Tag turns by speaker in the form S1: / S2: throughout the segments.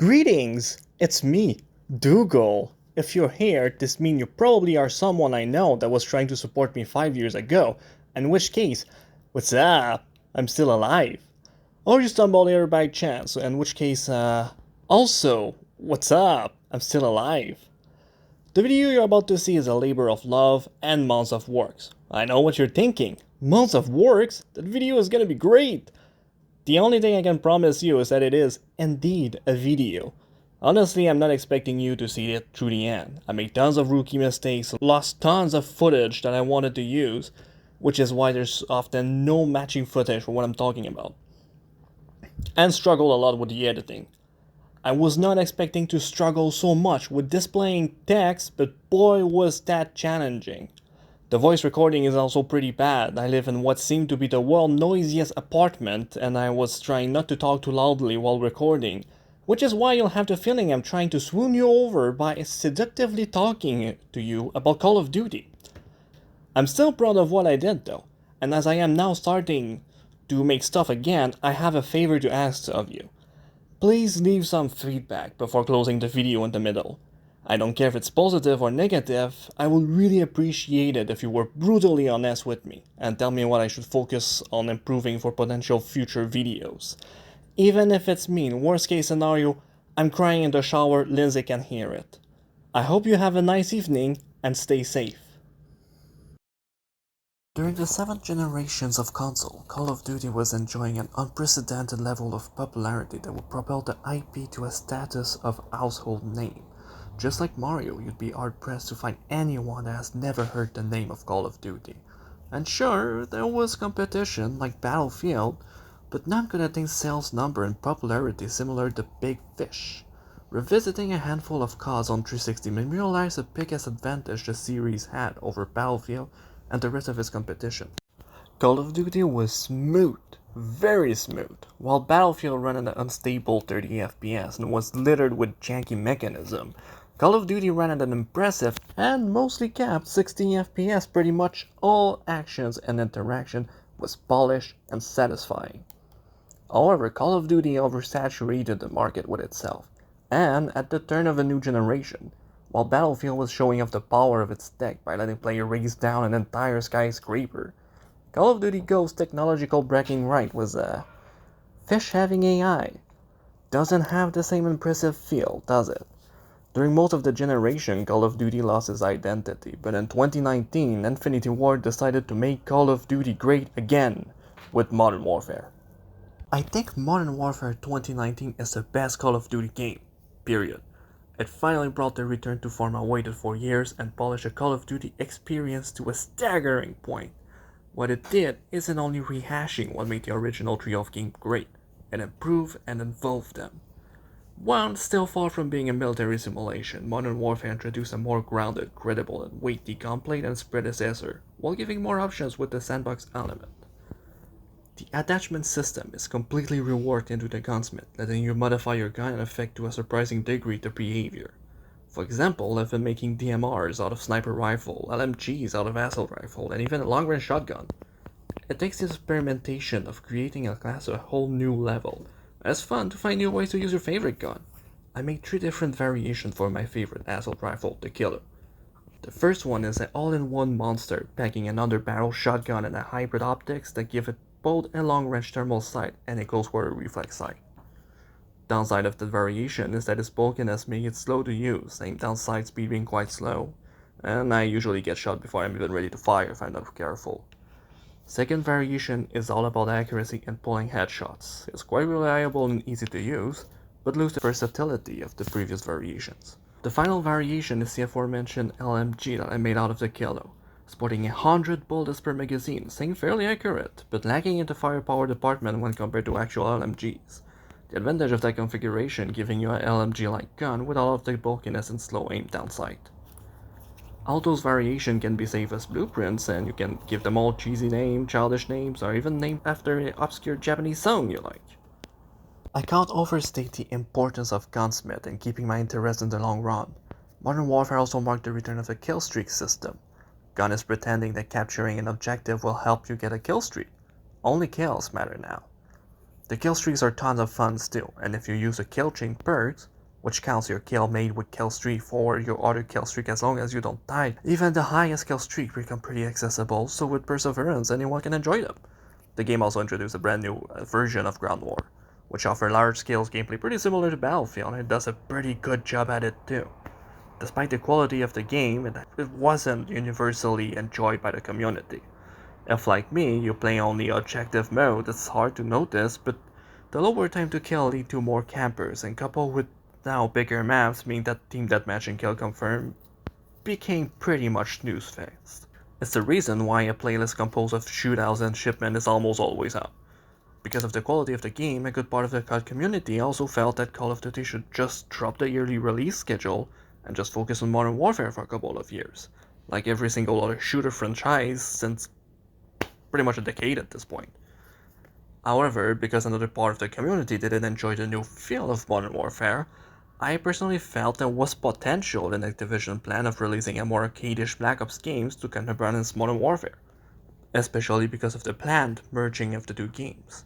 S1: Greetings! It's me, Dougal. If you're here, this means you probably are someone I know that was trying to support me 5 years ago, in which case, what's up? I'm still alive. Or you stumbled here by chance, in which case, also, what's up? I'm still alive. The video you're about to see is a labor of love and months of works. I know what you're thinking. Months of works? That video is gonna be great! The only thing I can promise you is that it is, indeed, a video. Honestly, I'm not expecting you to see it through the end. I made tons of rookie mistakes, lost tons of footage that I wanted to use, which is why there's often no matching footage for what I'm talking about, and struggled a lot with the editing. I was not expecting to struggle so much with displaying text, but boy was that challenging. The voice recording is also pretty bad. I live in what seemed to be the world's noisiest apartment, and I was trying not to talk too loudly while recording, which is why you'll have the feeling I'm trying to swoon you over by seductively talking to you about Call of Duty. I'm still proud of what I did though, and as I am now starting to make stuff again, I have a favor to ask of you. Please leave some feedback before closing the video in the middle. I don't care if it's positive or negative, I would really appreciate it if you were brutally honest with me and tell me what I should focus on improving for potential future videos. Even if it's mean, worst case scenario, I'm crying in the shower, Lindsay can hear it. I hope you have a nice evening and stay safe.
S2: During the 7th generations of console, Call of Duty was enjoying an unprecedented level of popularity that would propel the IP to a status of household name. Just like Mario, you'd be hard-pressed to find anyone that has never heard the name of Call of Duty. And sure, there was competition like Battlefield, but none could attain sales number and popularity similar to Big Fish. Revisiting a handful of CODs on 360 made me realize the biggest advantage the series had over Battlefield and the rest of its competition. Call of Duty was smooth, very smooth, while Battlefield ran at an unstable 30 FPS and was littered with janky mechanism. Call of Duty ran at an impressive and mostly capped 60 FPS. Pretty much all actions and interaction was polished and satisfying. However, Call of Duty oversaturated the market with itself, and at the turn of a new generation, while Battlefield was showing off the power of its tech by letting players race down an entire skyscraper, Call of Duty Ghost technological bragging right was a fish having AI. Doesn't have the same impressive feel, does it? During most of the generation, Call of Duty lost its identity, but in 2019, Infinity Ward decided to make Call of Duty great again with Modern Warfare. I think Modern Warfare 2019 is the best Call of Duty game, period. It finally brought the return to form I waited for years and polished the Call of Duty experience to a staggering point. What it did isn't only rehashing what made the original trio of games great, it improved and evolved them. While still far from being a military simulation, Modern Warfare introduced a more grounded, credible, and weighty gameplay than its predecessor, while giving more options with the sandbox element. The attachment system is completely reworked into the gunsmith, letting you modify your gun and affect to a surprising degree the behavior. For example, I've been making DMRs out of sniper rifle, LMGs out of assault rifle, and even a long-range shotgun. It takes the experimentation of creating a class to a whole new level. It's fun to find new ways to use your favorite gun. I made 3 different variations for my favorite assault rifle, the Killer. The first one is an all-in-one monster, packing an underbarrel shotgun and a hybrid optics that give it both a long-range thermal sight and a close-quarter reflex sight. Downside of the variation is that its bulkiness makes it slow to use, same downside speed being quite slow, and I usually get shot before I'm even ready to fire if I'm not careful. Second variation is all about accuracy and pulling headshots. It's quite reliable and easy to use, but loses the versatility of the previous variations. The final variation is the aforementioned LMG that I made out of the Kilo, sporting 100 bullets per magazine, staying fairly accurate, but lacking in the firepower department when compared to actual LMGs. The advantage of that configuration giving you an LMG-like gun with all of the bulkiness and slow aim down sight. All those variations can be saved as blueprints, and you can give them all cheesy names, childish names, or even named after an obscure Japanese song you like. I can't overstate the importance of Gunsmith in keeping my interest in the long run. Modern Warfare also marked the return of the killstreak system. Gun is pretending that capturing an objective will help you get a killstreak. Only kills matter now. The kill streaks are tons of fun still, and if you use the kill chain perks, which counts your kill made with kill streak for your other kill streak as long as you don't die, even the highest kill streak become pretty accessible, so with Perseverance anyone can enjoy them. The game also introduced a brand new version of Ground War, which offers large-scale gameplay pretty similar to Battlefield, and it does a pretty good job at it too. Despite the quality of the game, it wasn't universally enjoyed by the community. If like me, you play only objective mode, it's hard to notice, but the lower time to kill lead to more campers, and coupled with now bigger maps mean that Team Deathmatch and Kill Confirm became pretty much snooze-fest. It's the reason why a playlist composed of shootouts and shipment is almost always out. Because of the quality of the game, a good part of the COD community also felt that Call of Duty should just drop the yearly release schedule and just focus on Modern Warfare for a couple of years, like every single other shooter franchise since pretty much a decade at this point. However, because another part of the community didn't enjoy the new feel of Modern Warfare, I personally felt there was potential in Activision's plan of releasing a more arcade-ish Black Ops games to counterbalance Modern Warfare, especially because of the planned merging of the two games.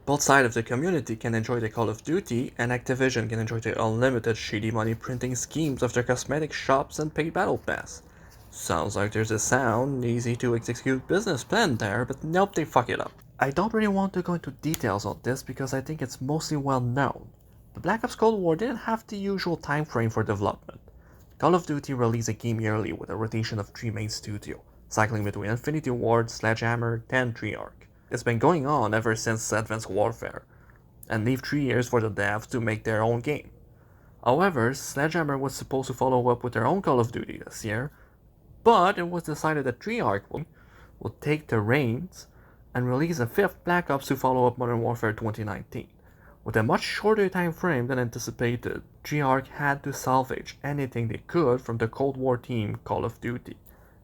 S2: Both sides of the community can enjoy the Call of Duty, and Activision can enjoy the unlimited shady money printing schemes of their cosmetic shops and paid battle pass. Sounds like there's a sound, easy to execute business plan there, but nope, they fuck it up. I don't really want to go into details on this because I think it's mostly well known. The Black Ops Cold War didn't have the usual time frame for development. Call of Duty released a game yearly with a rotation of 3 main studios, cycling between Infinity Ward, Sledgehammer, and Treyarch. It's been going on ever since Advanced Warfare, and leave 3 years for the devs to make their own game. However, Sledgehammer was supposed to follow up with their own Call of Duty this year, but it was decided that Treyarch will take the reins and release a 5th Black Ops to follow up Modern Warfare 2019. With a much shorter time frame than anticipated, Treyarch had to salvage anything they could from the Cold War team Call of Duty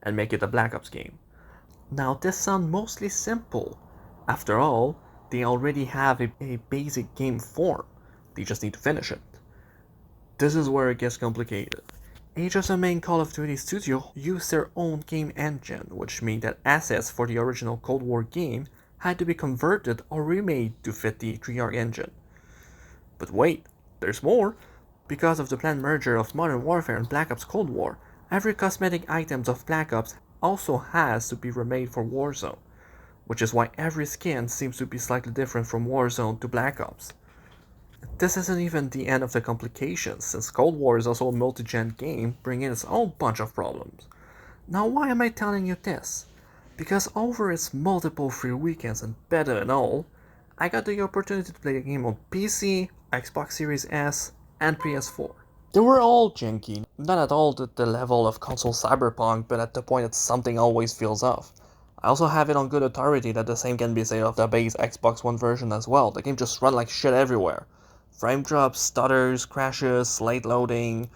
S2: and make it a Black Ops game. Now this sounds mostly simple. After all, they already have a basic game form, they just need to finish it. This is where it gets complicated. Each of the main Call of Duty studios used their own game engine, which means that assets for the original Cold War game had to be converted or remade to fit the Treyarch engine. But wait, there's more! Because of the planned merger of Modern Warfare and Black Ops Cold War, every cosmetic item of Black Ops also has to be remade for Warzone, which is why every skin seems to be slightly different from Warzone to Black Ops. This isn't even the end of the complications, since Cold War is also a multi-gen game, bringing its own bunch of problems. Now why am I telling you this? Because over its multiple free weekends and beta and all, I got the opportunity to play the game on PC, Xbox Series S, and PS4. They were all janky, not at all at the level of console cyberpunk, but at the point that something always feels off. I also have it on good authority that the same can be said of the base Xbox One version as well. The game just runs like shit everywhere. Frame drops, stutters, crashes, late loading,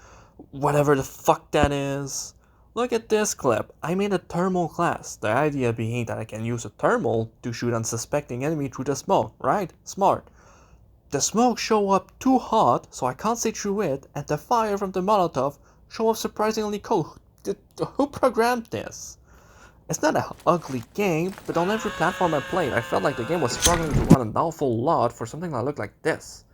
S2: whatever the fuck that is. Look at this clip. I made a thermal class. The idea being that I can use a thermal to shoot unsuspecting enemy through the smoke, right? Smart. The smoke show up too hot, so I can't see through it, and the fire from the Molotov show up surprisingly cold. Who programmed this? It's not an ugly game, but on every platform I played, I felt like the game was struggling to run an awful lot for something that looked like this.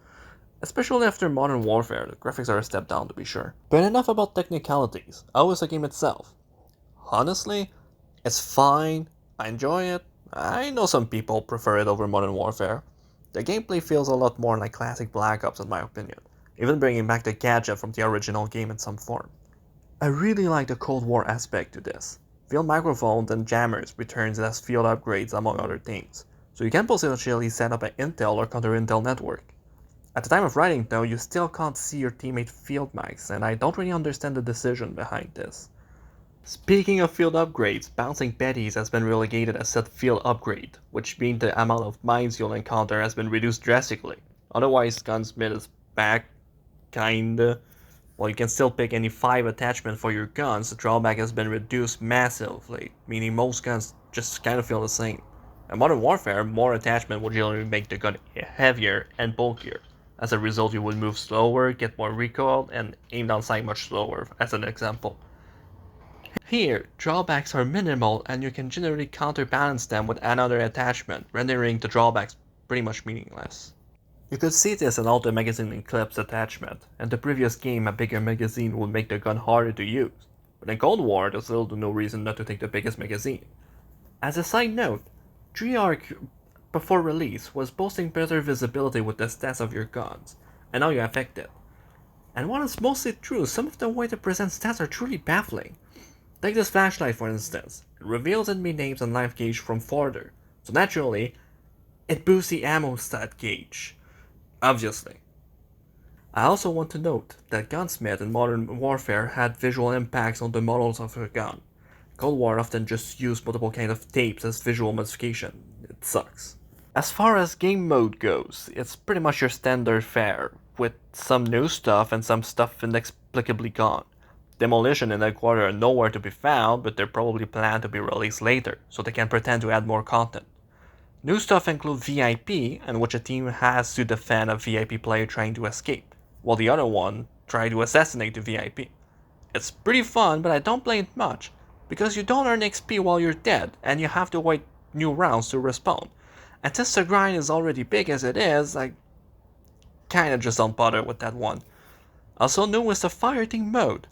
S2: Especially after Modern Warfare, the graphics are a step down to be sure. But enough about technicalities, how is the game itself? Honestly, it's fine, I enjoy it. I know some people prefer it over Modern Warfare. The gameplay feels a lot more like classic Black Ops in my opinion, even bringing back the gadget from the original game in some form. I really like the Cold War aspect to this. Field microphones and jammers returns as field upgrades among other things, so you can potentially set up an Intel or counter-Intel network. At the time of writing though, you still can't see your teammate field mics, and I don't really understand the decision behind this. Speaking of field upgrades, bouncing Bettys has been relegated as set field upgrade, which means the amount of mines you'll encounter has been reduced drastically. Otherwise, Gunsmith is back, kinda. While you can still pick any 5 attachment for your guns, the drawback has been reduced massively, meaning most guns just kind of feel the same. In Modern Warfare, more attachment would generally make the gun heavier and bulkier. As a result, you would move slower, get more recoil, and aim down sight much slower, as an example. Here, drawbacks are minimal and you can generally counterbalance them with another attachment, rendering the drawbacks pretty much meaningless. You could see this in all the magazine and clips attachment. In the previous game, a bigger magazine would make the gun harder to use. But in Cold War, there's little to no reason not to take the biggest magazine. As a side note, Treyarch before release was boasting better visibility with the stats of your guns, and now you affect it. And while it's mostly true, some of the way they present stats are truly baffling. Take this flashlight for instance. It reveals enemy names and life gauge from farther, so naturally, it boosts the ammo stat gauge. Obviously. I also want to note that Gunsmith in Modern Warfare had visual impacts on the models of her gun. Cold War often just used multiple kinds of tapes as visual modification. It sucks. As far as game mode goes, it's pretty much your standard fare, with some new stuff and some stuff inexplicably gone. Demolition and Headquarters are nowhere to be found, but they're probably planned to be released later, so they can pretend to add more content. New stuff include VIP, in which a team has to defend a VIP player trying to escape, while the other one try to assassinate the VIP. It's pretty fun, but I don't play it much, because you don't earn XP while you're dead, and you have to wait new rounds to respawn. And since the grind is already big as it is, I kinda just don't bother with that one. Also new is the Fireteam mode.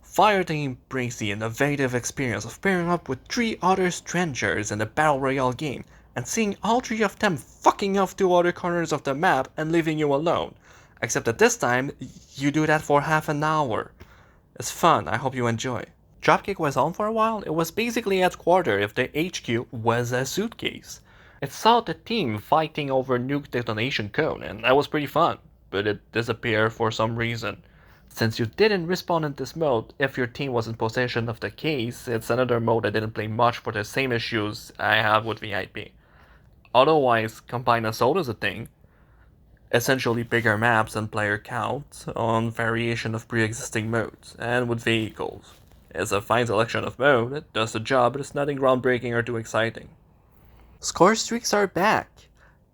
S2: Fireteam brings the innovative experience of pairing up with 3 other strangers in a battle royale game, and seeing all 3 of them fucking off to other corners of the map and leaving you alone. Except that this time, you do that for half an hour. It's fun, I hope you enjoy. Dropkick was on for a while. It was basically Headquarters if the HQ was a suitcase. It saw the team fighting over nuke detonation cone, and that was pretty fun, but it disappeared for some reason. Since you didn't respawn in this mode if your team was in possession of the case, it's another mode I didn't play much for the same issues I have with VIP. Otherwise, Combined Assault is a thing. Essentially bigger maps and player count on variation of pre-existing modes, and with vehicles. It's a fine selection of mode, it does the job, but it's nothing groundbreaking or too exciting. Score streaks are back,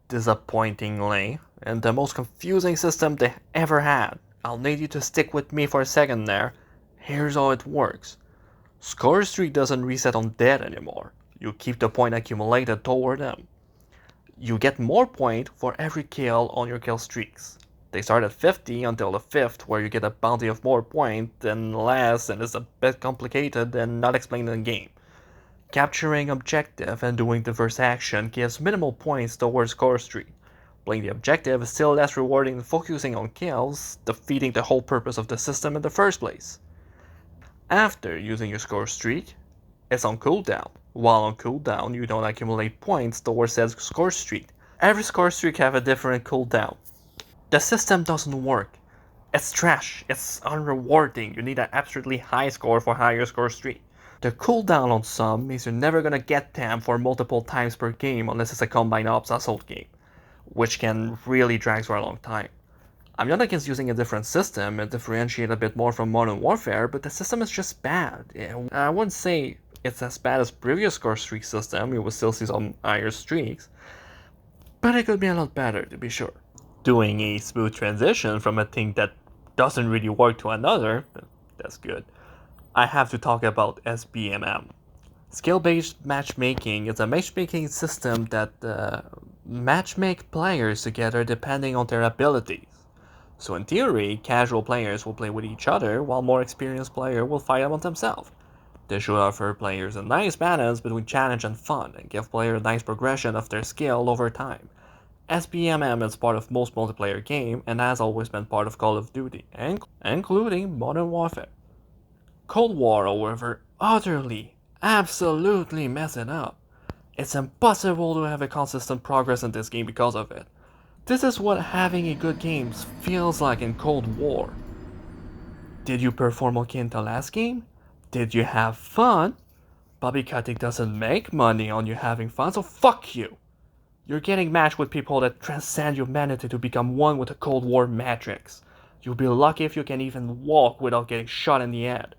S2: disappointingly, and the most confusing system they ever had. I'll need you to stick with me for a second there. Here's how it works. Score streak doesn't reset on dead anymore. You keep the point accumulated toward them. You get more point for every kill on your kill streaks. They start at 50 until the 5th, where you get a bounty of more point than less, and it's a bit complicated and not explained in the game. Capturing objective and doing diverse action gives minimal points towards score streak. Playing the objective is still less rewarding than focusing on kills, defeating the whole purpose of the system in the first place. After using your score streak, it's on cooldown. While on cooldown, you don't accumulate points towards that score streak. Every score streak have a different cooldown. The system doesn't work. It's trash. It's unrewarding. You need an absolutely high score for higher score streak. The cooldown on some means you're never gonna get them for multiple times per game unless it's a combined ops assault game, which can really drag for a long time. I'm not against using a different system and differentiate a bit more from Modern Warfare, but the system is just bad. I wouldn't say it's as bad as previous score streak system, you will still see some higher streaks, but it could be a lot better to be sure. Doing a smooth transition from a thing that doesn't really work to another, that's good. I have to talk about SBMM. Skill-based matchmaking is a matchmaking system that matchmake players together depending on their abilities. So in theory, casual players will play with each other, while more experienced players will fight among themselves. This should offer players a nice balance between challenge and fun, and give players a nice progression of their skill over time. SBMM is part of most multiplayer games, and has always been part of Call of Duty, including Modern Warfare. Cold War, however, utterly, absolutely mess it up. It's impossible to have a consistent progress in this game because of it. This is what having a good game feels like in Cold War. Did you perform okay in the last game? Did you have fun? Bobby Kotick doesn't make money on you having fun, so fuck you. You're getting matched with people that transcend humanity to become one with the Cold War matrix. You'll be lucky if you can even walk without getting shot in the head.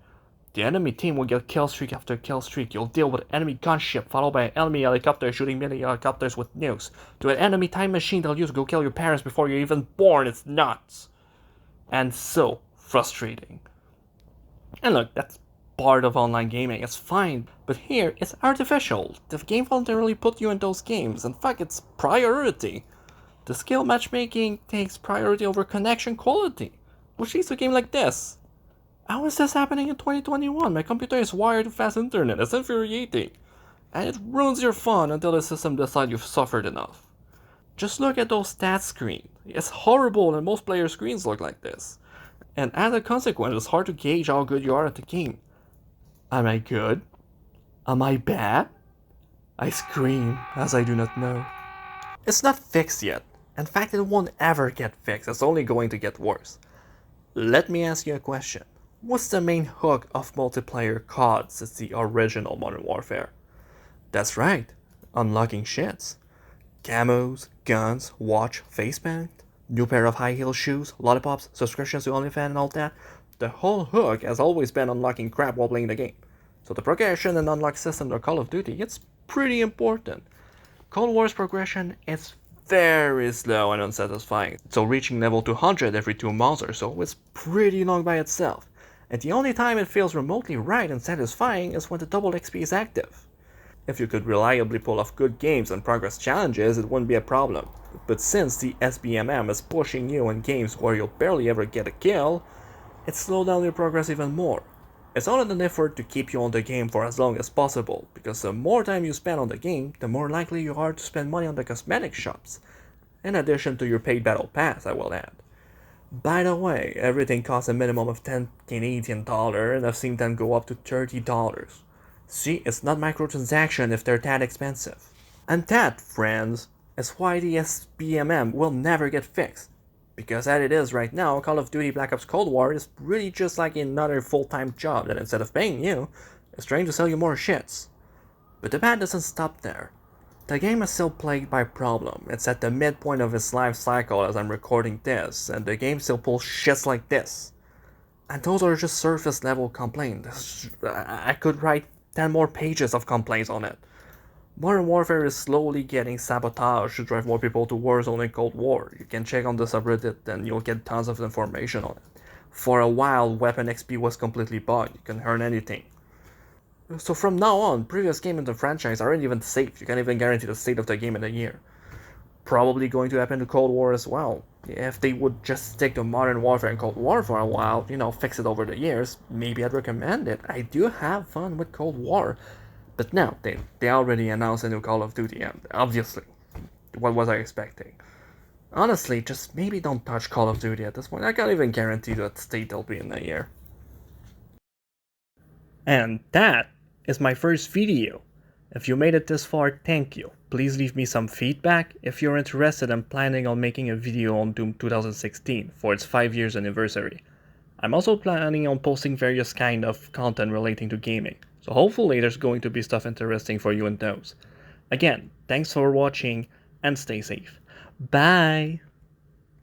S2: The enemy team will get kill streak after kill streak. You'll deal with an enemy gunship followed by an enemy helicopter shooting many helicopters with nukes. To an enemy time machine they'll use to go kill your parents before you're even born. It's nuts. And so frustrating. And look, that's part of online gaming. It's fine. But here, it's artificial. The game voluntarily put you in those games. In fact, it's priority. The skill matchmaking takes priority over connection quality, which leads to a game like this. How is this happening in 2021? My computer is wired to fast internet. It's infuriating. And it ruins your fun until the system decides you've suffered enough. Just look at those stats screens. It's horrible and most player screens look like this. And as a consequence, it's hard to gauge how good you are at the game. Am I good? Am I bad? I scream as I do not know. It's not fixed yet. In fact, it won't ever get fixed. It's only going to get worse. Let me ask you a question. What's the main hook of multiplayer COD since the original Modern Warfare? That's right, unlocking shits. Camos, guns, watch, face paint, new pair of high heel shoes, lollipops, subscriptions to OnlyFans and all that. The whole hook has always been unlocking crap while playing the game. So the progression and unlock system of Call of Duty, it's pretty important. Cold War's progression is very slow and unsatisfying, so reaching level 200 every 2 months or so is pretty long by itself. And the only time it feels remotely right and satisfying is when the double XP is active. If you could reliably pull off good games and progress challenges, it wouldn't be a problem. But since the SBMM is pushing you in games where you'll barely ever get a kill, it slows down your progress even more. It's all in an effort to keep you on the game for as long as possible, because the more time you spend on the game, the more likely you are to spend money on the cosmetic shops, in addition to your paid battle pass, I will add. By the way, everything costs a minimum of $10 Canadian, and I've seen them go up to $30. See, it's not microtransaction if they're that expensive. And that, friends, is why the SBMM will never get fixed. Because as it is right now, Call of Duty Black Ops Cold War is really just like another full-time job that instead of paying you, is trying to sell you more shits. But the bad doesn't stop there. The game is still plagued by problem. It's at the midpoint of its life cycle as I'm recording this, and the game still pulls shits like this. And those are just surface level complaints. I could write 10 more pages of complaints on it. Modern Warfare is slowly getting sabotaged to drive more people to Warzone and Cold War. You can check on the subreddit and you'll get tons of information on it. For a while, Weapon XP was completely bugged. You can earn anything. So from now on, previous games in the franchise aren't even safe. You can't even guarantee the state of the game in a year. Probably going to happen to Cold War as well. If they would just stick to Modern Warfare and Cold War for a while, fix it over the years, maybe I'd recommend it. I do have fun with Cold War. But now, they already announced a new Call of Duty, and obviously, what was I expecting? Honestly, just maybe don't touch Call of Duty at this point. I can't even guarantee what state they'll be in a year.
S1: And that is my first video. If you made it this far, thank you. Please leave me some feedback if you're interested in planning on making a video on Doom 2016 for its 5 years anniversary. I'm also planning on posting various kind of content relating to gaming, so hopefully there's going to be stuff interesting for you in those. Again, thanks for watching and stay safe. Bye!